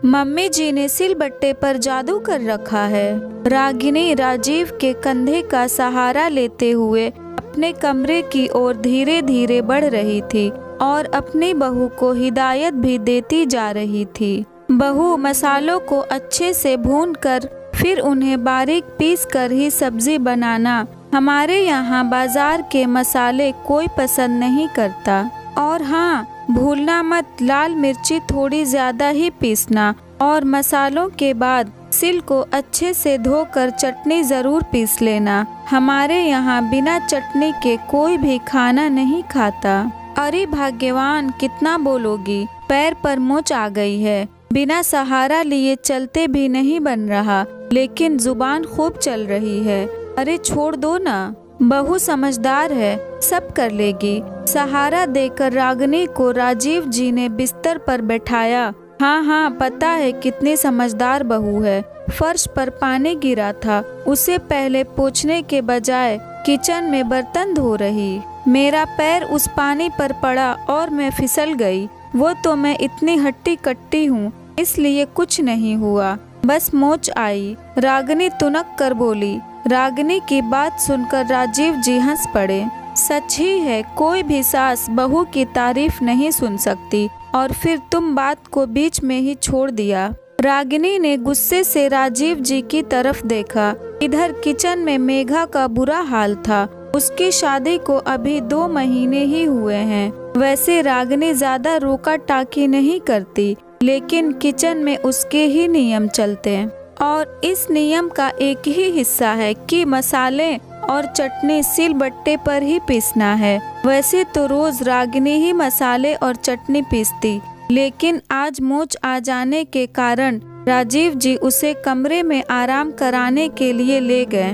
Mummy जी ने सिलबट्टे पर जादू कर रखा है। रागिनी राजीव के कंधे का सहारा लेते हुए अपने कमरे की ओर धीरे धीरे बढ़ रही थी और अपनी बहू को हिदायत भी देती जा रही थी। बहू, मसालों को अच्छे से भूनकर फिर उन्हें बारीक पीस कर ही सब्जी बनाना। हमारे यहाँ बाजार के मसाले कोई पसंद नहीं करता। और हाँ, भूलना मत, लाल मिर्ची थोड़ी ज़्यादा ही पीसना। और मसालों के बाद सिल को अच्छे से धोकर चटनी ज़रूर पीस लेना। हमारे यहाँ बिना चटनी के कोई भी खाना नहीं खाता। अरे भाग्यवान, कितना बोलोगी, पैर पर मोच आ गई है। बिना सहारा लिए चलते भी नहीं बन रहा, लेकिन जुबान खूब चल रही है। अरे छोड़ दो ना, बहू समझदार है, सब कर लेगी। सहारा देकर रागिनी को राजीव जी ने बिस्तर पर बैठाया। हाँ हाँ, पता है कितनी समझदार बहू है। फर्श पर पानी गिरा था, उसे पहले पोंछने के बजाय किचन में बर्तन धो रही। मेरा पैर उस पानी पर पड़ा और मैं फिसल गई। वो तो मैं इतनी हट्टी कट्टी हूँ, इसलिए कुछ नहीं हुआ, बस मोच आई। रागिनी तुनक कर बोली। रागिनी की बात सुनकर राजीव जी हंस पड़े। सच ही है, कोई भी सास बहू की तारीफ नहीं सुन सकती। और फिर तुम बात को बीच में ही छोड़ दिया। रागिनी ने गुस्से से राजीव जी की तरफ देखा। इधर किचन में मेघा का बुरा हाल था। उसकी शादी को अभी 2 महीने ही हुए हैं। वैसे रागिनी ज्यादा रोका टाकी नहीं करती, लेकिन किचन में उसके ही नियम चलते हैं। और इस नियम का एक ही हिस्सा है कि मसाले और चटनी सिलबट्टे पर ही पीसना है। वैसे तो रोज रागिनी ही मसाले और चटनी पीसती, लेकिन आज मोच आ जाने के कारण राजीव जी उसे कमरे में आराम कराने के लिए ले गए।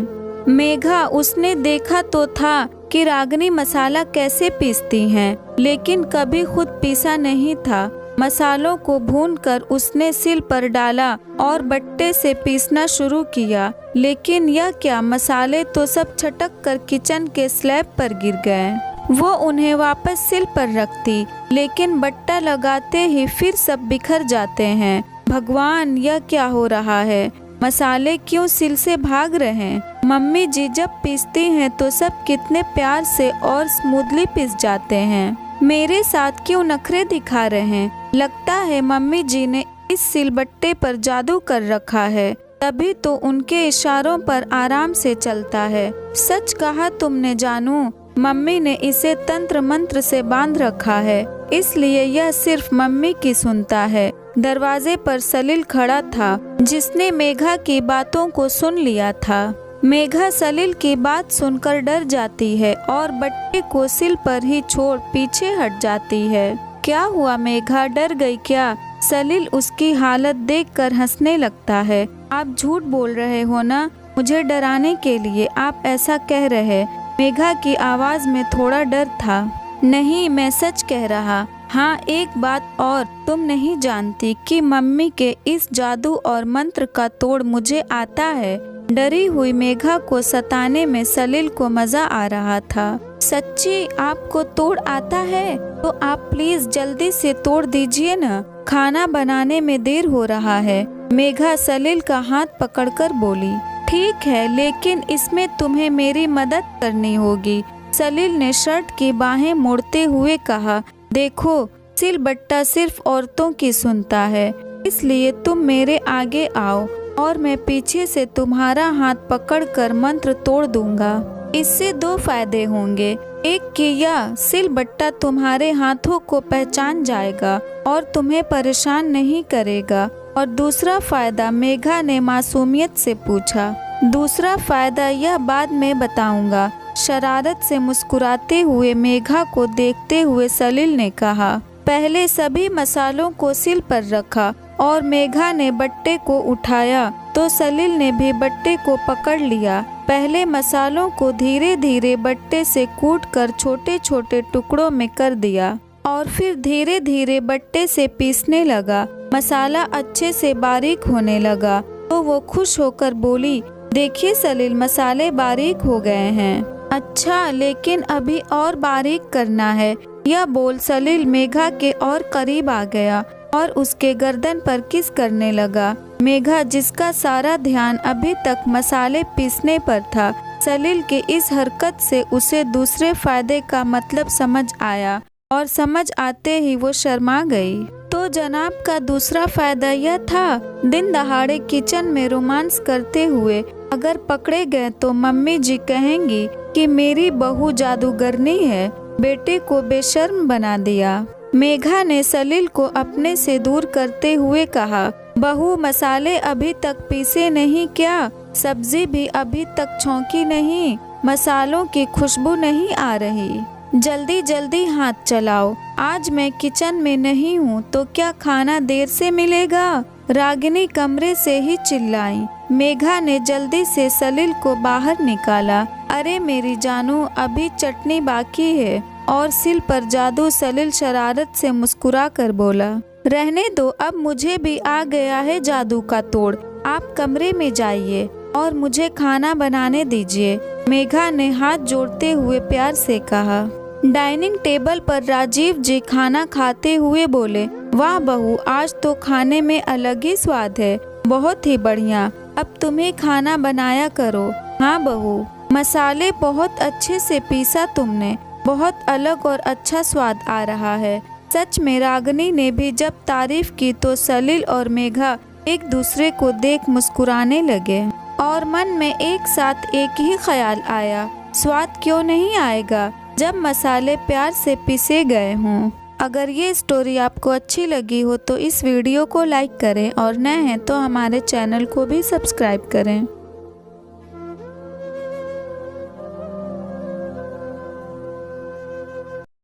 मेघा, उसने देखा तो था कि रागिनी मसाला कैसे पीसती हैं, लेकिन कभी खुद पीसा नहीं था। मसालों को भूनकर उसने सिल पर डाला और बट्टे से पीसना शुरू किया। लेकिन यह क्या, मसाले तो सब छटक कर किचन के स्लैब पर गिर गए। वो उन्हें वापस सिल पर रखती, लेकिन बट्टा लगाते ही फिर सब बिखर जाते हैं। भगवान, यह क्या हो रहा है? मसाले क्यों सिल से भाग रहे हैं? मम्मी जी जब पीसती हैं तो सब कितने प्यार से और स्मूथली पिस जाते हैं। मेरे साथ क्यों नखरे दिखा रहे हैं? लगता है मम्मी जी ने इस सिलबट्टे पर जादू कर रखा है, तभी तो उनके इशारों पर आराम से चलता है। सच कहा तुमने जानू, मम्मी ने इसे तंत्र मंत्र से बांध रखा है, इसलिए यह सिर्फ मम्मी की सुनता है। दरवाजे पर सलील खड़ा था, जिसने मेघा की बातों को सुन लिया था। मेघा सलील की बात सुनकर डर जाती है और बट्टे को सिल पर ही छोड़ पीछे हट जाती है। क्या हुआ मेघा, डर गई क्या? सलील उसकी हालत देखकर हंसने लगता है। आप झूठ बोल रहे हो ना, मुझे डराने के लिए आप ऐसा कह रहे। मेघा की आवाज में थोड़ा डर था। नहीं, मैं सच कह रहा। हाँ, एक बात और, तुम नहीं जानती कि मम्मी के इस जादू और मंत्र का तोड़ मुझे आता है। डरी हुई मेघा को सताने में सलील को मजा आ रहा था। सच्ची आपको तोड़ आता है? तो आप प्लीज जल्दी से तोड़ दीजिए ना, खाना बनाने में देर हो रहा है। मेघा सलील का हाथ पकड़कर बोली। ठीक है, लेकिन इसमें तुम्हें मेरी मदद करनी होगी। सलील ने शर्ट की बाहें मोड़ते हुए कहा। देखो, सिलबट्टा सिर्फ औरतों की सुनता है, इसलिए तुम मेरे आगे आओ और मैं पीछे से तुम्हारा हाथ पकड़कर मंत्र तोड़ दूंगा। इससे 2 फायदे होंगे। एक कि यह सिलबट्टा तुम्हारे हाथों को पहचान जाएगा और तुम्हें परेशान नहीं करेगा। और दूसरा फायदा, मेघा ने मासूमियत से पूछा। दूसरा फायदा यह बाद में बताऊंगा। शरारत से मुस्कुराते हुए मेघा को देखते हुए सलील ने कहा। पहले सभी मसालों को सिल पर रखा और मेघा ने बट्टे को उठाया तो सलील ने भी बट्टे को पकड़ लिया। पहले मसालों को धीरे धीरे बट्टे से कूटकर छोटे छोटे टुकड़ों में कर दिया और फिर धीरे धीरे बट्टे से पीसने लगा। मसाला अच्छे से बारीक होने लगा तो वो खुश होकर बोली, देखिए सलील, मसाले बारीक हो गए हैं। अच्छा, लेकिन अभी और बारीक करना है। यह बोल सलील मेघा के और करीब आ गया और उसके गर्दन पर किस करने लगा। मेघा, जिसका सारा ध्यान अभी तक मसाले पीसने पर था, सलील के इस हरकत से उसे दूसरे फायदे का मतलब समझ आया और समझ आते ही वो शर्मा गई। तो जनाब का दूसरा फायदा यह था, दिन दहाड़े किचन में रोमांस करते हुए अगर पकड़े गए तो मम्मी जी कहेंगी कि मेरी बहू जादूगरनी है, बेटे को बेशर्म बना दिया। मेघा ने सलील को अपने से दूर करते हुए कहा, बहू, मसाले अभी तक पीसे नहीं क्या? सब्जी भी अभी तक छौंकी नहीं, मसालों की खुशबू नहीं आ रही। जल्दी जल्दी हाथ चलाओ, आज मैं किचन में नहीं हूँ तो क्या खाना देर से मिलेगा? रागिनी कमरे से ही चिल्लाई। मेघा ने जल्दी से सलील को बाहर निकाला। अरे मेरी जानू, अभी चटनी बाकी है और सिल पर जादू। सलील शरारत से मुस्कुरा कर बोला, रहने दो, अब मुझे भी आ गया है जादू का तोड़। आप कमरे में जाइए और मुझे खाना बनाने दीजिए। मेघा ने हाथ जोड़ते हुए प्यार से कहा। डाइनिंग टेबल पर राजीव जी खाना खाते हुए बोले, वाह बहू, आज तो खाने में अलग ही स्वाद है, बहुत ही बढ़िया। अब तुम्हें खाना बनाया करो। हाँ बहू, मसाले बहुत अच्छे से पीसा तुमने, बहुत अलग और अच्छा स्वाद आ रहा है। सच में रागिनी ने भी जब तारीफ की तो सलील और मेघा एक दूसरे को देख मुस्कुराने लगे और मन में एक साथ एक ही ख्याल आया, स्वाद क्यों नहीं आएगा जब मसाले प्यार से पीसे गए हों। अगर ये स्टोरी आपको अच्छी लगी हो तो इस वीडियो को लाइक करें और नए हैं तो हमारे चैनल को भी सब्सक्राइब करें।